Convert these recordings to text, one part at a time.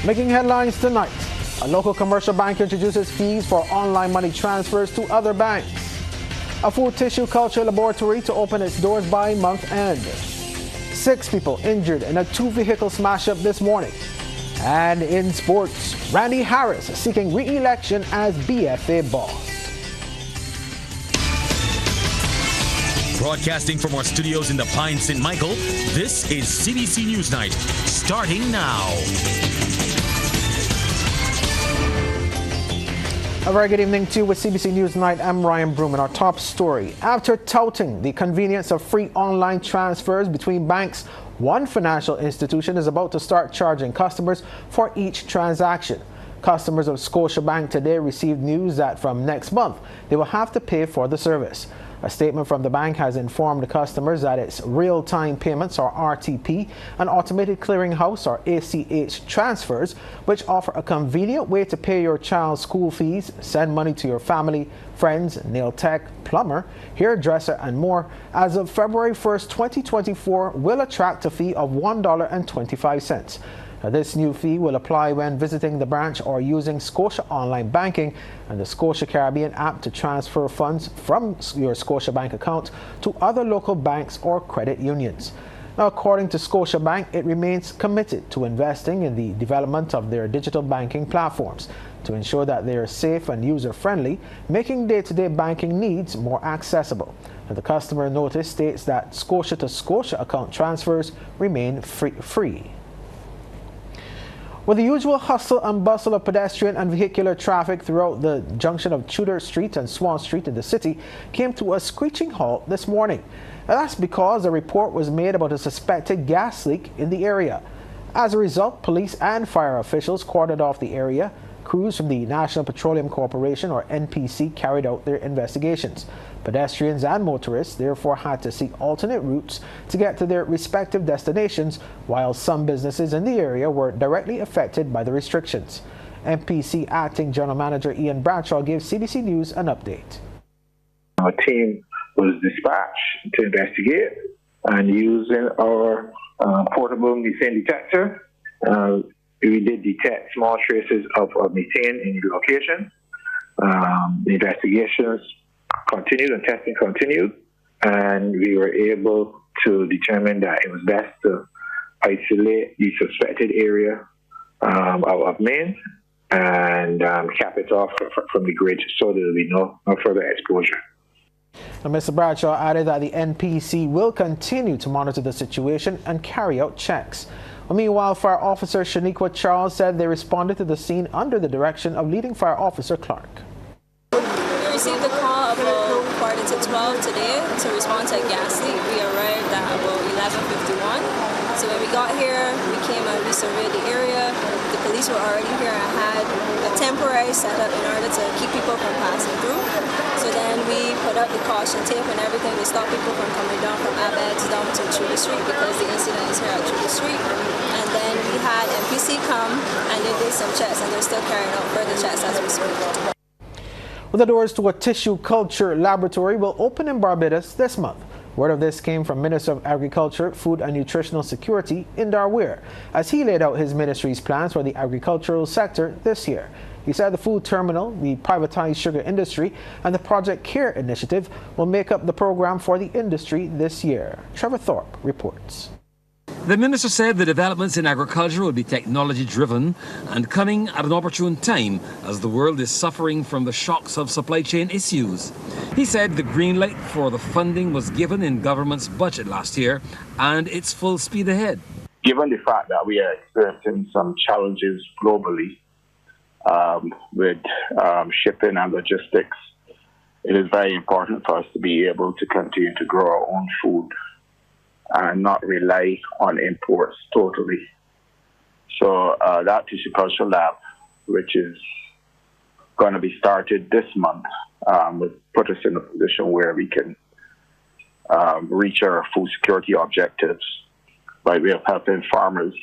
Making headlines tonight, a local commercial bank introduces fees for online money transfers to other banks. A food tissue culture laboratory to open its doors by month end. 6 people injured in a 2-vehicle smash-up this morning. And in sports, Randy Harris seeking re-election as BFA Boss. Broadcasting from our studios in the Pine St. Michael, this is CBC NewsNight, starting now. A very good evening to you with CBC NewsNight. I'm Ryan Broom, and our top story. After touting the convenience of free online transfers between banks, one financial institution is about to start charging customers for each transaction. Customers of Scotiabank today received news that from next month, they will have to pay for the service. A statement from the bank has informed the customers that its real-time payments, or RTP, and automated clearinghouse, or ACH transfers, which offer a convenient way to pay your child's school fees, send money to your family, friends, nail tech, plumber, hairdresser, and more, as of February 1st, 2024, will attract a fee of $1.25. Now, this new fee will apply when visiting the branch or using Scotia Online Banking and the Scotia Caribbean app to transfer funds from your Scotiabank account to other local banks or credit unions. Now, according to Scotiabank, it remains committed to investing in the development of their digital banking platforms to ensure that they are safe and user-friendly, making day-to-day banking needs more accessible. Now, the customer notice states that Scotia to Scotia account transfers remain free. With the usual hustle and bustle of pedestrian and vehicular traffic throughout the junction of Tudor Street and Swan Street in the city came to a screeching halt this morning. Now, that's because a report was made about a suspected gas leak in the area. As a result, police and fire officials cordoned off the area. Crews from the National Petroleum Corporation, or NPC, carried out their investigations. Pedestrians and motorists therefore had to seek alternate routes to get to their respective destinations, while some businesses in the area were directly affected by the restrictions. NPC Acting General Manager Ian Bradshaw gave CBC News an update. Our team was dispatched to investigate, and using our portable methane detector, we did detect small traces of methane in the location. The investigations continued and testing continued, and we were able to determine that it was best to isolate the suspected area of main and cap it off from the grid so there will be no further exposure. Now, Mr. Bradshaw added that the NPC will continue to monitor the situation and carry out checks. Meanwhile, Fire Officer Shaniqua Charles said they responded to the scene under the direction of Leading Fire Officer Clark. We received a call about 11:45 today to respond to a gas leak. We arrived at about 11:51. So when we got here, we came and we surveyed the area. The police were already here and had a temporary setup in order to keep people from passing through. So then we put up the caution tape and everything to stop people from coming down from Abbots down to Tudor Street, because the incident is here at Tudor Street. And then we had NPC come and they did some checks, and they're still carrying out further checks as we speak. Well, the doors to a tissue culture laboratory will open in Barbados this month. Word of this came from Minister of Agriculture, Food and Nutritional Security, Indar Weir, as he laid out his ministry's plans for the agricultural sector this year. He said the food terminal, the privatized sugar industry, and the Project CARE initiative will make up the program for the industry this year. Trevor Thorpe reports. The minister said the developments in agriculture will be technology-driven and coming at an opportune time as the world is suffering from the shocks of supply chain issues. He said the green light for the funding was given in government's budget last year and it's full speed ahead. Given the fact that we are experiencing some challenges globally with shipping and logistics, it is very important for us to be able to continue to grow our own food and not rely on imports totally. So that tissue culture lab, which is going to be started this month, will put us in a position where we can reach our food security objectives by way of helping farmers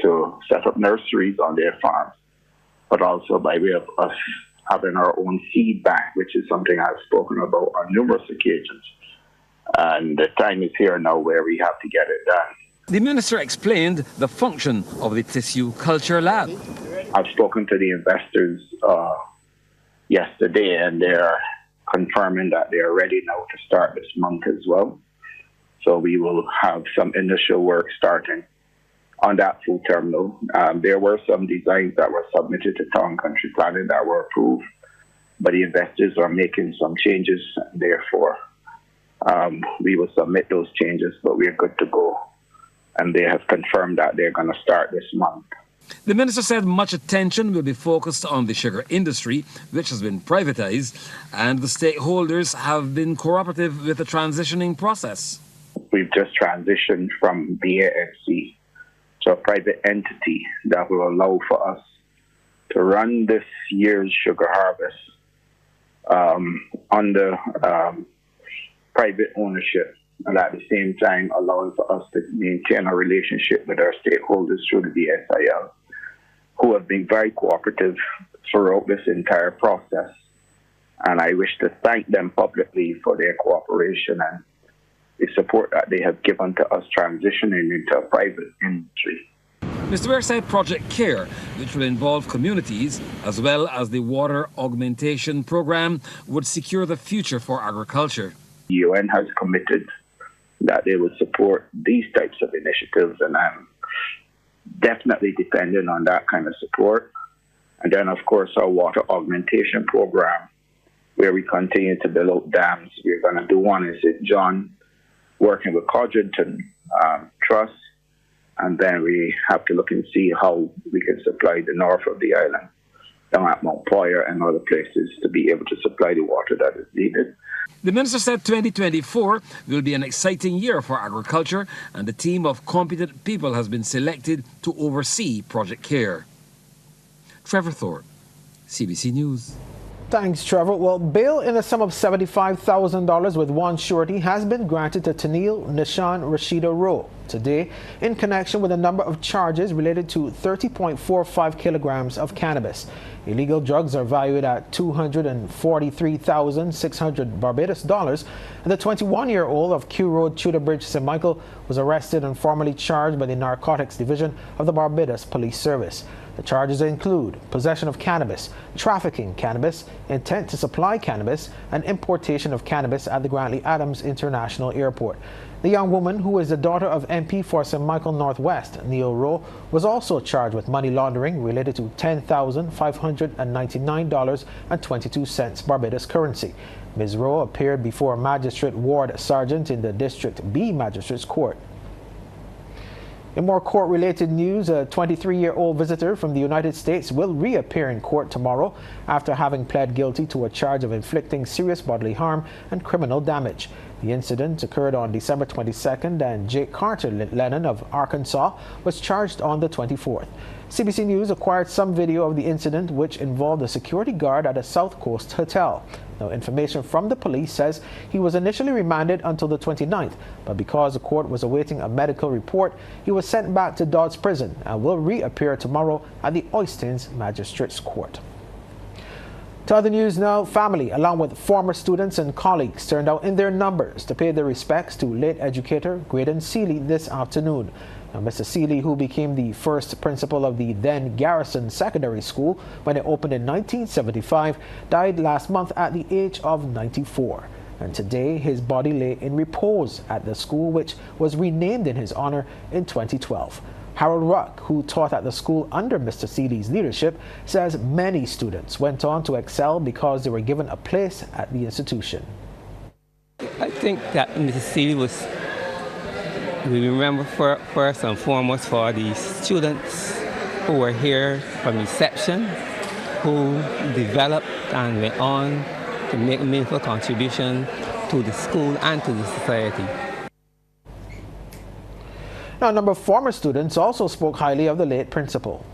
to set up nurseries on their farms, but also by way of us having our own seed bank, which is something I've spoken about on numerous occasions. And the time is here now where we have to get it done. The minister explained the function of the tissue culture lab. I've spoken to the investors yesterday, and they're confirming that they are ready now to start this month as well. So we will have some initial work starting on that food terminal. There were some designs that were submitted to Town Country Planning that were approved, but the investors are making some changes. Therefore, we will submit those changes, but we're good to go. And they have confirmed that they're going to start this month. The minister said much attention will be focused on the sugar industry, which has been privatized, and the stakeholders have been cooperative with the transitioning process. We've just transitioned from BANC to a private entity that will allow for us to run this year's sugar harvest under private ownership, and at the same time allowing for us to maintain a relationship with our stakeholders through the BSIL, who have been very cooperative throughout this entire process. And I wish to thank them publicly for their cooperation and the support that they have given to us transitioning into a private industry. Mr. Ware said Project CARE, which will involve communities as well as the water augmentation program, would secure the future for agriculture. The UN has committed that they would support these types of initiatives, and I'm definitely dependent on that kind of support. And then, of course, our water augmentation program, where we continue to build out dams. We're going to do one in St. John, working with Codrington Trust, and then we have to look and see how we can supply the north of the island, down at Mount Poyer and other places, to be able to supply the water that is needed. The minister said 2024 will be an exciting year for agriculture, and a team of competent people has been selected to oversee Project CARE. Trevor Thorpe, CBC News. Thanks, Trevor. Well, bail in a sum of $75,000 with one surety has been granted to Tanil Nishan Rashida Rowe today in connection with a number of charges related to 30.45 kilograms of cannabis. Illegal drugs are valued at $243,600 Barbados dollars, and the 21-year-old of Q Road, Tudor Bridge, St. Michael, was arrested and formally charged by the Narcotics Division of the Barbados Police Service. The charges include possession of cannabis, trafficking cannabis, intent to supply cannabis, and importation of cannabis at the Grantley Adams International Airport. The young woman, who is the daughter of MP for St. Michael Northwest, Neil Rowe, was also charged with money laundering related to $10,599.22 Barbados currency. Ms. Rowe appeared before Magistrate Ward Sergeant in the District B Magistrates Court. In more court-related news, a 23-year-old visitor from the United States will reappear in court tomorrow after having pled guilty to a charge of inflicting serious bodily harm and criminal damage. The incident occurred on December 22nd, and Jake Carter Lennon of Arkansas was charged on the 24th. CBC News acquired some video of the incident, which involved a security guard at a South Coast hotel. Now, information from the police says he was initially remanded until the 29th, but because the court was awaiting a medical report, he was sent back to Dodds Prison and will reappear tomorrow at the Oistins Magistrates Court. To other news now, family, along with former students and colleagues, turned out in their numbers to pay their respects to late educator Graydon Cely this afternoon. Now, Mr. Cely, who became the first principal of the then Garrison Secondary School when it opened in 1975, died last month at the age of 94. And today, his body lay in repose at the school, which was renamed in his honor in 2012. Harold Ruck, who taught at the school under Mr. Cely's leadership, says many students went on to excel because they were given a place at the institution. I think that Mr. Cely was, we remember first and foremost for the students who were here from reception, who developed and went on to make a meaningful contribution to the school and to the society. Now, a number of former students also spoke highly of the late principal.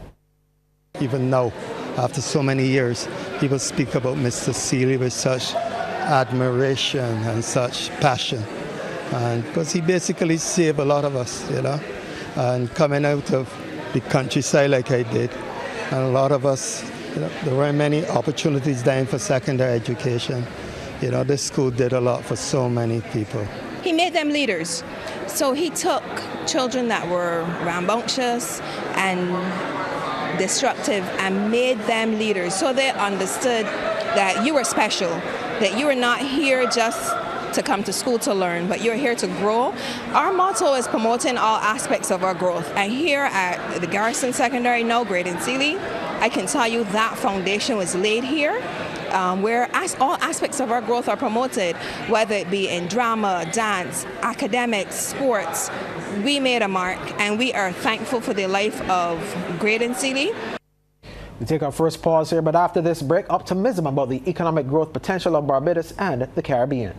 Even now, after so many years, people speak about Mr. Cely with such admiration and such passion. And because he basically saved a lot of us, you know, and coming out of the countryside like I did, and a lot of us, you know, there weren't many opportunities then for secondary education. You know, this school did a lot for so many people. He made them leaders. So he took children that were rambunctious and destructive and made them leaders, so they understood that you were special, that you were not here just to come to school to learn, but you're here to grow. Our motto is promoting all aspects of our growth. And here at the Garrison Secondary, now grade in Cely, I can tell you that foundation was laid here, where all aspects of our growth are promoted, whether it be in drama, dance, academics, sports. We made a mark, and we are thankful for the life of grade in Cely. We take our first pause here, but after this break, optimism about the economic growth potential of Barbados and the Caribbean.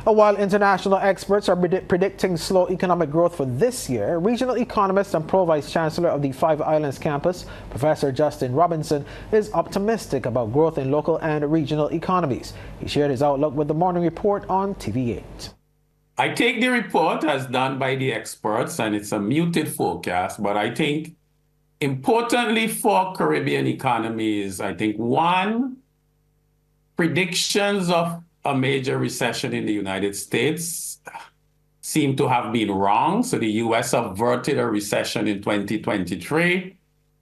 While international experts are predicting slow economic growth for this year, regional economist and pro-vice chancellor of the Five Islands campus, Professor Justin Robinson, is optimistic about growth in local and regional economies. He shared his outlook with the Morning Report on TV8. I take the report as done by the experts, and it's a muted forecast, but I think importantly for Caribbean economies, I think one, predictions of a major recession in the United States seem to have been wrong. So the US averted a recession in 2023,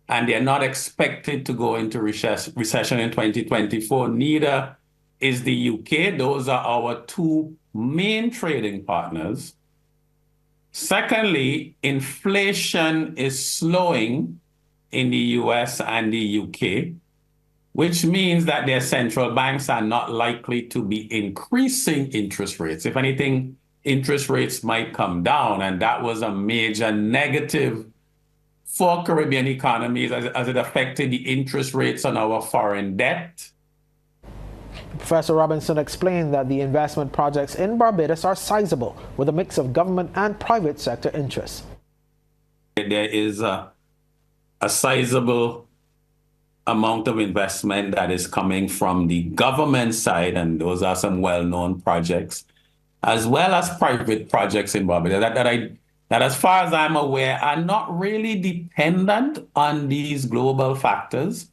and they're not expected to go into recession in 2024. Neither is the UK. Those are our two main trading partners. Secondly, inflation is slowing in the US and the UK, which means that their central banks are not likely to be increasing interest rates. If anything, interest rates might come down, and that was a major negative for Caribbean economies as it affected the interest rates on our foreign debt. Professor Robinson explained that the investment projects in Barbados are sizable, with a mix of government and private sector interests. There is a sizable amount of investment that is coming from the government side, and those are some well-known projects, as well as private projects in Barbados that as far as I'm aware, are not really dependent on these global factors.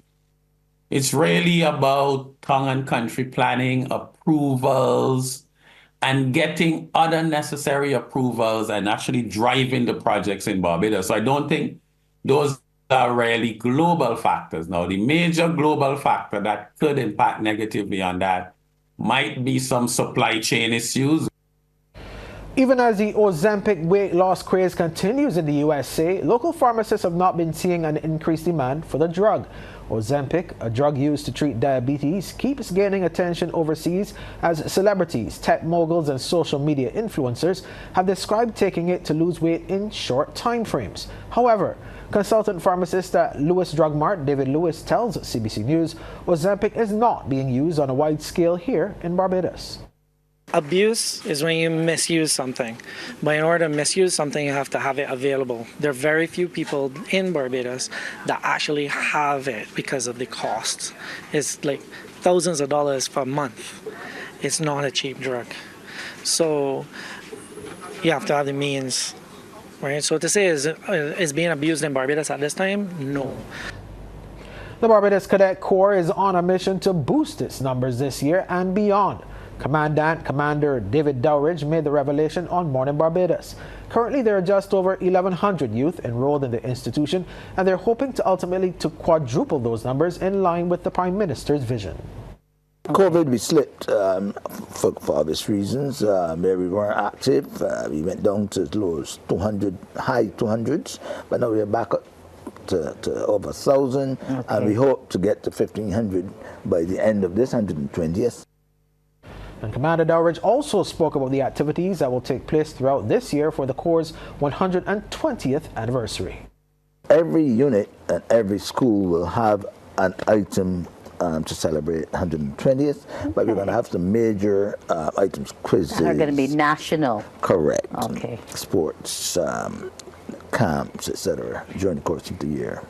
It's really about tongue and country planning, approvals, and getting other necessary approvals and actually driving the projects in Barbados. So I don't think those are really global factors. Now, the major global factor that could impact negatively on that might be some supply chain issues. Even as the Ozempi weight loss craze continues in the USA, local pharmacists have not been seeing an increased demand for the drug. Ozempi, a drug used to treat diabetes, keeps gaining attention overseas as celebrities, tech moguls, and social media influencers have described taking it to lose weight in short time frames. However, consultant pharmacist at Lewis Drug Mart, David Lewis, tells CBC News Ozempi is not being used on a wide scale here in Barbados. Abuse is when you misuse something. But in order to misuse something, you have to have it available. There are very few people in Barbados that actually have it because of the cost. It's like thousands of dollars per month. It's not a cheap drug. So you have to have the means, right? So to say is being abused in Barbados at this time? No. The Barbados Cadet Corps is on a mission to boost its numbers this year and beyond. Commander David Dowridge made the revelation on Morning Barbados. Currently, there are just over 1,100 youth enrolled in the institution, and they're hoping to ultimately quadruple those numbers in line with the Prime Minister's vision. COVID, we slipped for obvious reasons. Where we weren't active, we went down to as low as 200, high 200s, but now we're back up to over 1,000, okay. And we hope to get to 1,500 by the end of this 120th. And Commander Dowridge also spoke about the activities that will take place throughout this year for the Corps' 120th anniversary. Every unit and every school will have an item to celebrate 120th, okay. But we're going to have some major items, quizzes. They're going to be national. Correct. Okay. Sports, camps, etc. during the course of the year.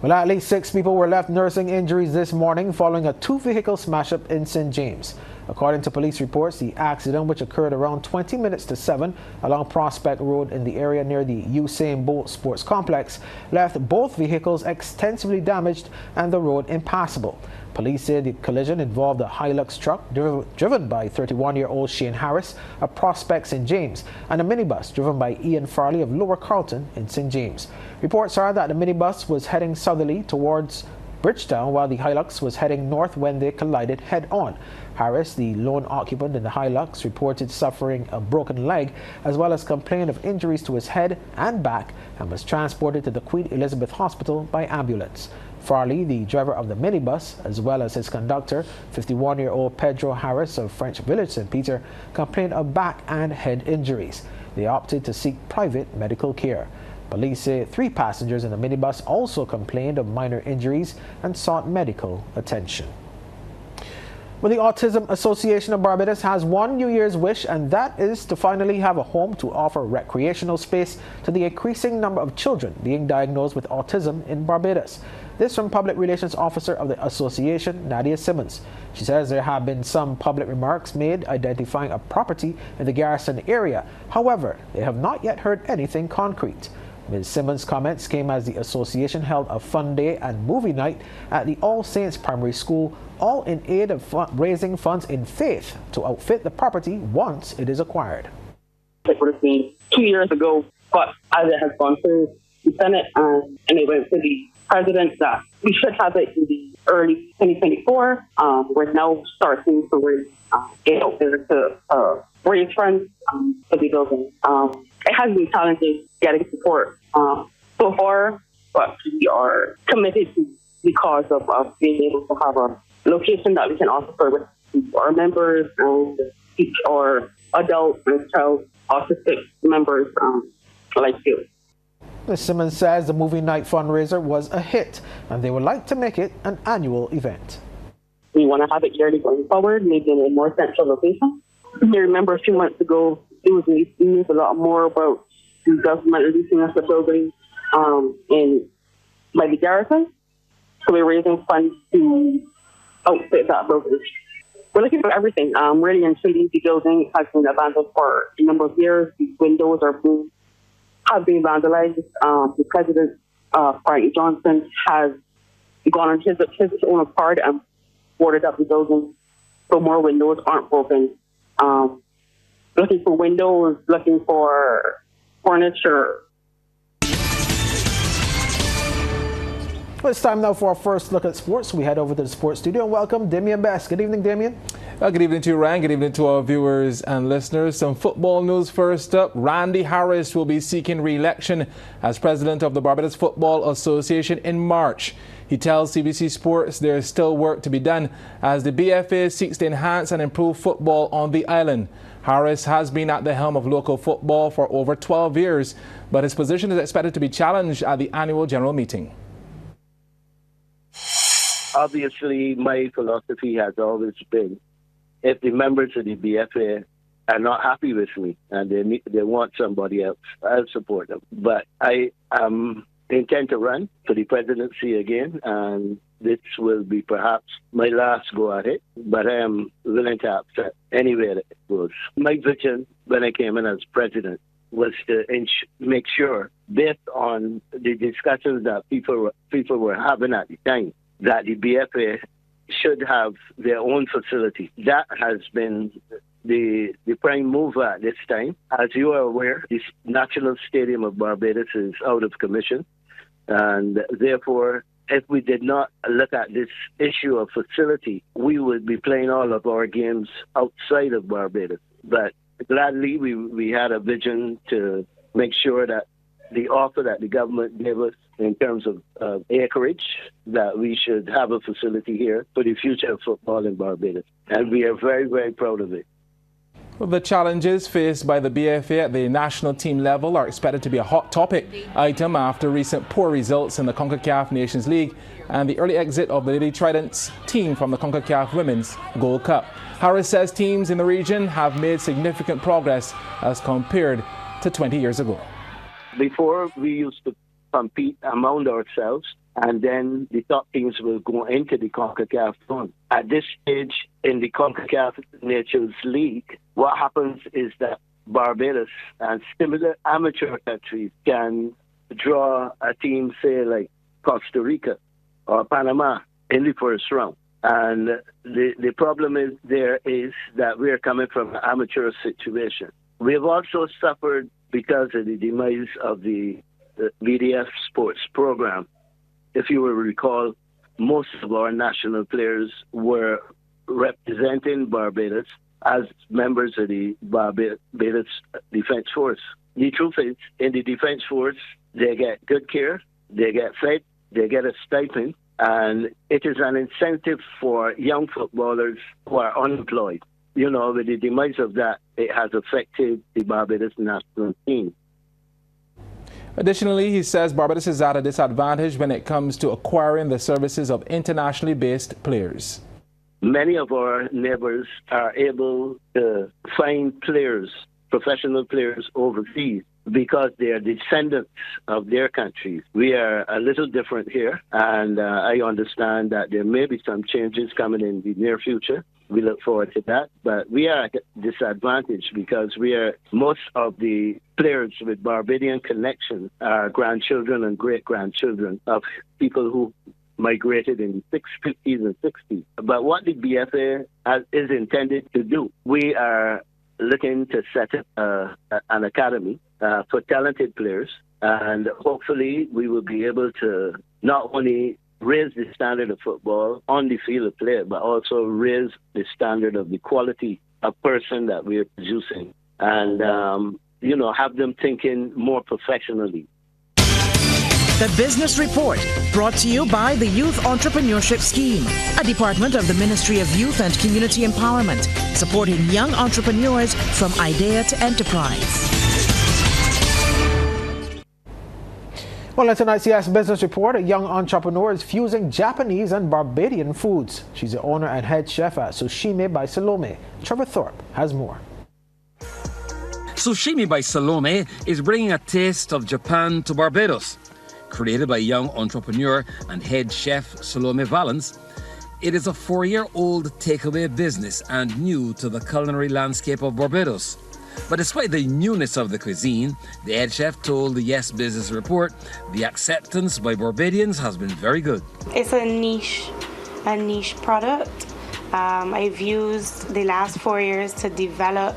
Well, at least 6 people were left nursing injuries this morning following a 2-vehicle smash-up in St. James. According to police reports, the accident, which occurred around 20 minutes to 7 along Prospect Road in the area near the Usain Bolt Sports Complex, left both vehicles extensively damaged and the road impassable. Police said the collision involved a Hilux truck driven by 31-year-old Shane Harris of Prospect St. James and a minibus driven by Ian Farley of Lower Carlton in St. James. Reports are that the minibus was heading southerly towards Bridgetown while the Hilux was heading north when they collided head-on. Harris, the lone occupant in the Hilux, reported suffering a broken leg as well as complained of injuries to his head and back and was transported to the Queen Elizabeth Hospital by ambulance. Farley, the driver of the minibus, as well as his conductor, 51-year-old Pedro Harris of French Village St. Peter, complained of back and head injuries. They opted to seek private medical care. Police say 3 passengers in the minibus also complained of minor injuries and sought medical attention. Well, the Autism Association of Barbados has one New Year's wish, and that is to finally have a home to offer recreational space to the increasing number of children being diagnosed with autism in Barbados. This from Public Relations Officer of the Association, Nadia Simmons. She says there have been some public remarks made identifying a property in the Garrison area. However, they have not yet heard anything concrete. Ms. Simmons' comments came as the association held a fun day and movie night at the All Saints Primary School, all in aid of raising funds in faith to outfit the property once it is acquired. It would have been 2 years ago, but as it has gone through the Senate and it went to the President, that we should have it in the early 2024. We're now starting to raise out there to raise funds for the building. It has been challenging getting support so far, but we are committed to the cause of being able to have a location that we can offer with our members and teach our adult and child autistic members like you. Ms. Simmons says the movie night fundraiser was a hit and they would like to make it an annual event. We want to have it yearly going forward, maybe in a more central location. You remember a few months ago, it was news a lot more about the government releasing us the building by the Garrison. So we're raising funds to outfit that building. We're looking for everything. Really and truly, the building has been abandoned for a number of years. The windows have been vandalized. The President, Frank Johnson, has gone on his own accord and boarded up the building so more windows aren't broken. Looking for windows, looking for furniture. Well, it's time now for our first look at sports. We head over to the sports studio and welcome Damien Best. Good evening, Damien. Good evening to you, Ryan. Good evening to our viewers and listeners. Some football news first up. Randy Harris will be seeking re-election as president of the Barbados Football Association in March. He tells CBC Sports there is still work to be done as the BFA seeks to enhance and improve football on the island. Harris has been at the helm of local football for over 12 years, but his position is expected to be challenged at the annual general meeting. Obviously, my philosophy has always been, if the members of the BFA are not happy with me and they want somebody else, I'll support them. But I intend to run for the presidency again, and this will be perhaps my last go at it, but I am willing to accept anywhere it goes. My vision when I came in as president was to make sure, based on the discussions that people were having at the time, that the BFA should have their own facility. That has been the prime mover at this time. As you are aware, the National Stadium of Barbados is out of commission, and therefore, if we did not look at this issue of facility, we would be playing all of our games outside of Barbados. But gladly, we had a vision to make sure that the offer that the government gave us in terms of acreage, that we should have a facility here for the future of football in Barbados. And we are very, very proud of it. Well, the challenges faced by the BFA at the national team level are expected to be a hot topic item after recent poor results in the CONCACAF Nations League and the early exit of the Lady Tridents team from the CONCACAF Women's Gold Cup. Harris says teams in the region have made significant progress as compared to 20 years ago. Before, we used to compete among ourselves, and then the top teams will go into the CONCACAF zone. At this stage, in the CONCACAF Nations League, what happens is that Barbados and similar amateur countries can draw a team, say, like Costa Rica or Panama in the first round. And the problem is that we're coming from an amateur situation. We have also suffered because of the demise of the BDF sports program. If you will recall, most of our national players were representing Barbados as members of the Barbados Defense Force. The truth is, in the Defense Force, they get good care, they get fed, they get a stipend, and it is an incentive for young footballers who are unemployed. You know, with the demise of that, it has affected the Barbados national team. Additionally, he says Barbados is at a disadvantage when it comes to acquiring the services of internationally based players. Many of our neighbors are able to find players, professional players overseas, because they are descendants of their countries. We are a little different here, and I understand that there may be some changes coming in the near future. We look forward to that, but we are at a disadvantage because most of the players with Barbadian connections are grandchildren and great-grandchildren of people who migrated in the 50s and 60s. But what the BFA is intended to do, we are looking to set up an academy for talented players, and hopefully we will be able to not only raise the standard of football on the field of play, but also raise the standard of the quality of person that we are producing, and have them thinking more professionally. The Business Report, brought to you by the Youth Entrepreneurship Scheme, a department of the Ministry of Youth and Community Empowerment, supporting young entrepreneurs from idea to enterprise. Well, in tonight's Yes Business Report, a young entrepreneur is fusing Japanese and Barbadian foods. She's the owner and head chef at Sushimi by Salome. Trevor Thorpe has more. Sushimi by Salome is bringing a taste of Japan to Barbados. Created by young entrepreneur and head chef Salome Valance, it is a 4-year-old takeaway business and new to the culinary landscape of Barbados. But despite the newness of the cuisine, the head chef told the Yes Business Report the acceptance by Barbadians has been very good. It's a niche product. I've used the last 4 years to develop,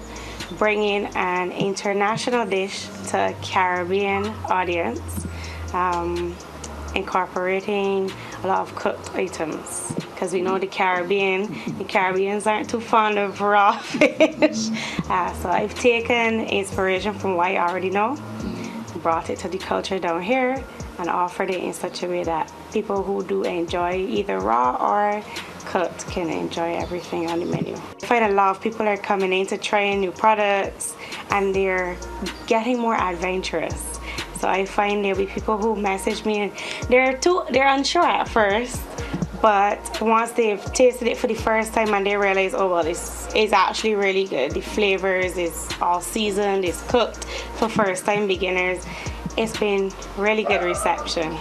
bringing an international dish to a Caribbean audience, incorporating a lot of cooked items. Because we know the Caribbeans aren't too fond of raw fish. So I've taken inspiration from what I already know, brought it to the culture down here, and offered it in such a way that people who do enjoy either raw or cooked can enjoy everything on the menu. I find a lot of people are coming in to try new products, and they're getting more adventurous. So I find there'll be people who message me and they're unsure at first, but once they've tasted it for the first time and they realize, oh well, this is actually really good. The flavors is all seasoned, it's cooked for first-time beginners. It's been really good reception.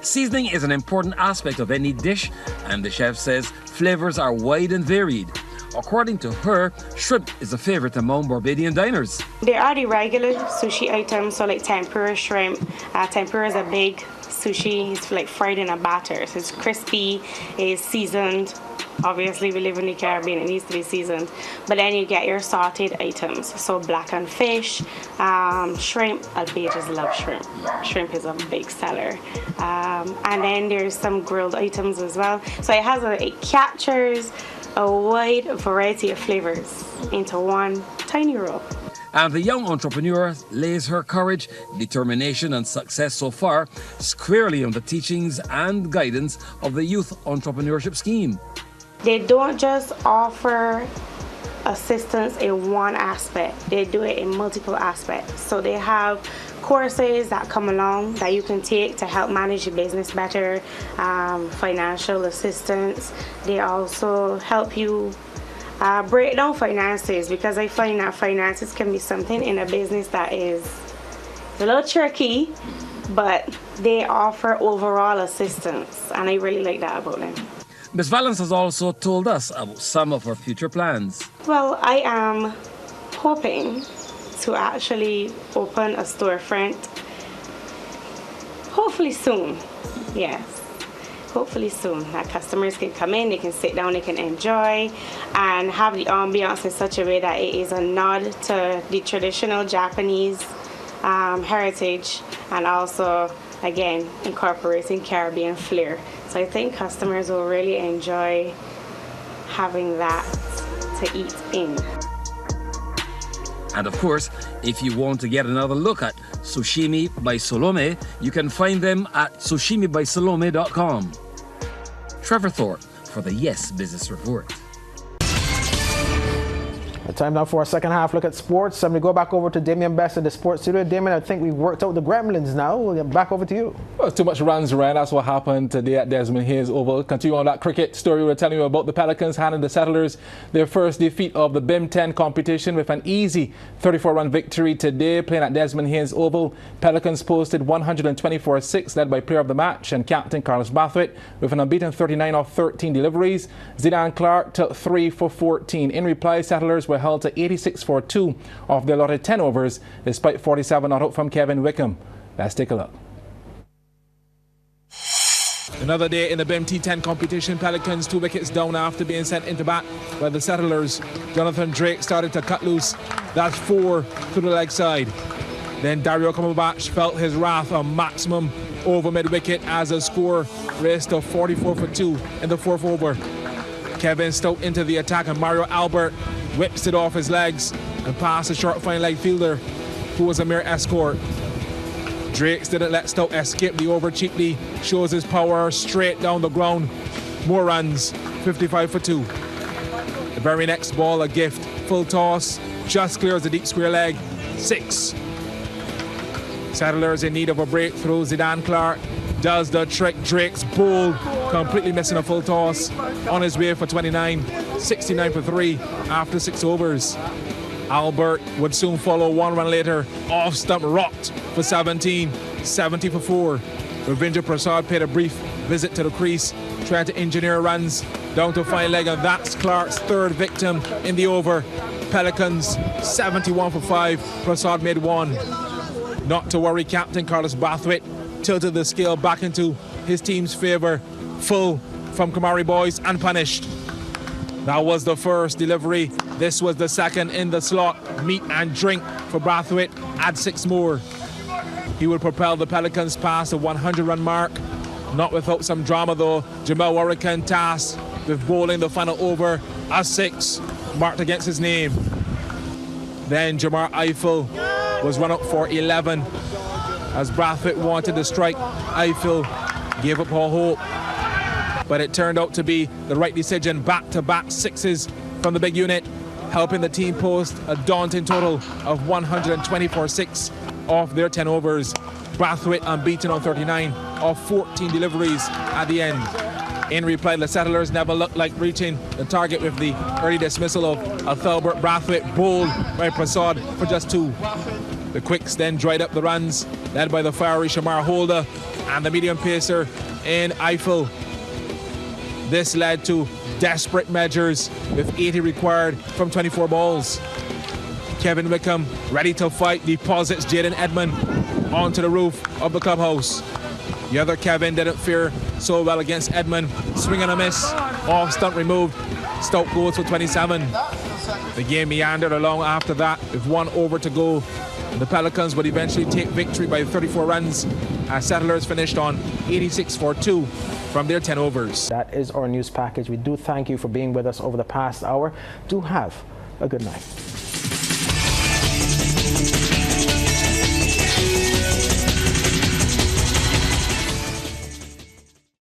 Seasoning is an important aspect of any dish, and the chef says flavors are wide and varied. According to her, shrimp is a favorite among Barbadian diners. There are the regular sushi items, so like tempura shrimp. Tempura is a big sushi. It's like fried in a batter. So it's crispy, it's seasoned. Obviously, we live in the Caribbean, it needs to be seasoned. But then you get your sauteed items. So blackened fish, shrimp. Albages love shrimp. Shrimp is a big seller. And then there's some grilled items as well. So it captures a wide variety of flavors into one tiny roll. And the young entrepreneur lays her courage, determination and success so far squarely on the teachings and guidance of the Youth Entrepreneurship Scheme. They don't just offer assistance in one aspect, they do it in multiple aspects. So they have courses that come along that you can take to help manage your business better, financial assistance. They also help you break down finances, because I find that finances can be something in a business that is a little tricky, but they offer overall assistance, and I really like that about them. Ms. Valance has also told us about some of her future plans. Well, I am hoping to actually open a storefront, hopefully soon. Yes, hopefully soon. That customers can come in, they can sit down, they can enjoy, and have the ambiance in such a way that it is a nod to the traditional Japanese heritage, and also, again, incorporating Caribbean flair. So I think customers will really enjoy having that to eat in. And of course, if you want to get another look at Sushimi by Salome, you can find them at sushimibysalome.com. Trevor Thorpe for the Yes Business Report. Time now for our second half look at sports. I'm going to go back over to Damien Best in the sports studio. Damien, I think we've worked out the gremlins now. We'll get back over to you. Well, too much runs, Ryan. That's what happened today at Desmond Hayes Oval. Continue on that cricket story. We're telling you about the Pelicans handing the Settlers their first defeat of the BIM 10 competition with an easy 34-run victory today, playing at Desmond Hayes Oval. Pelicans posted 124-6, led by player of the match and captain Carlos Bathwaite with an unbeaten 39 off 13 deliveries. Zidane Clark took 3 for 14. In reply, Settlers were held to 86 for 2 of their allotted 10 overs, despite 47 not out from Kevin Wickham. Let's take a look. Another day in the BIM T10 competition. Pelicans 2 wickets down after being sent into bat by the Settlers. Jonathan Drake started to cut loose. That's 4 to the leg side. Then Dario Kamabach felt his wrath on maximum over mid-wicket as the score raced to 44 for 2 in the 4th over. Kevin Stout into the attack and Mario Albert whips it off his legs and past the short fine leg fielder, who was a mere escort. Drakes didn't let Stout escape the over cheaply, shows his power straight down the ground. More runs, 55 for 2. The very next ball, a gift, full toss, just clears the deep square leg, 6. Settlers in need of a breakthrough. Zidane Clark does the trick. Drake's bold, completely missing a full toss. On his way for 29, 69 for 3 after 6 overs. Albert would soon follow 1 run later. Off stump rocked for 17, 70 for 4. Ravinder Prasad paid a brief visit to the crease, trying to engineer runs down to fine leg, and that's Clark's 3rd victim in the over. Pelicans 71 for 5. Prasad made 1. Not to worry, captain Carlos Bathwaite tilted the scale back into his team's favour. Full from Kamari boys and punished. That was the first delivery. This was the second in the slot. Meat and drink for Bathwaite. Add 6 more. He would propel the Pelicans past the 100-run mark. Not without some drama though. Jamal Warrican tasked with bowling the final over. A 6 marked against his name. Then Jamar Eiffel was run up for 11. As Brathwaite wanted to strike, Eiffel gave up all hope. But it turned out to be the right decision. Back-to-back 6s from the big unit, helping the team post a daunting total of 124-6 off their 10 overs. Brathwaite unbeaten on 39 off 14 deliveries at the end. In reply, the Settlers never looked like reaching the target with the early dismissal of Athelbert Brathwaite, bowled by Prasad for just 2. The Quicks then dried up the runs, led by the fiery Shamar Holder and the medium pacer in Eiffel. This led to desperate measures with 80 required from 24 balls. Kevin Wickham, ready to fight, deposits Jaden Edmond onto the roof of the clubhouse. The other Kevin didn't fare so well against Edmond. Swing and a miss, off stump removed. Stoke goes for 27. The game meandered along after that with 1 over to go. The Pelicans would eventually take victory by 34 runs as Settlers finished on 86 for 2 from their 10 overs. That is our news package. We do thank you for being with us over the past hour. Do have a good night.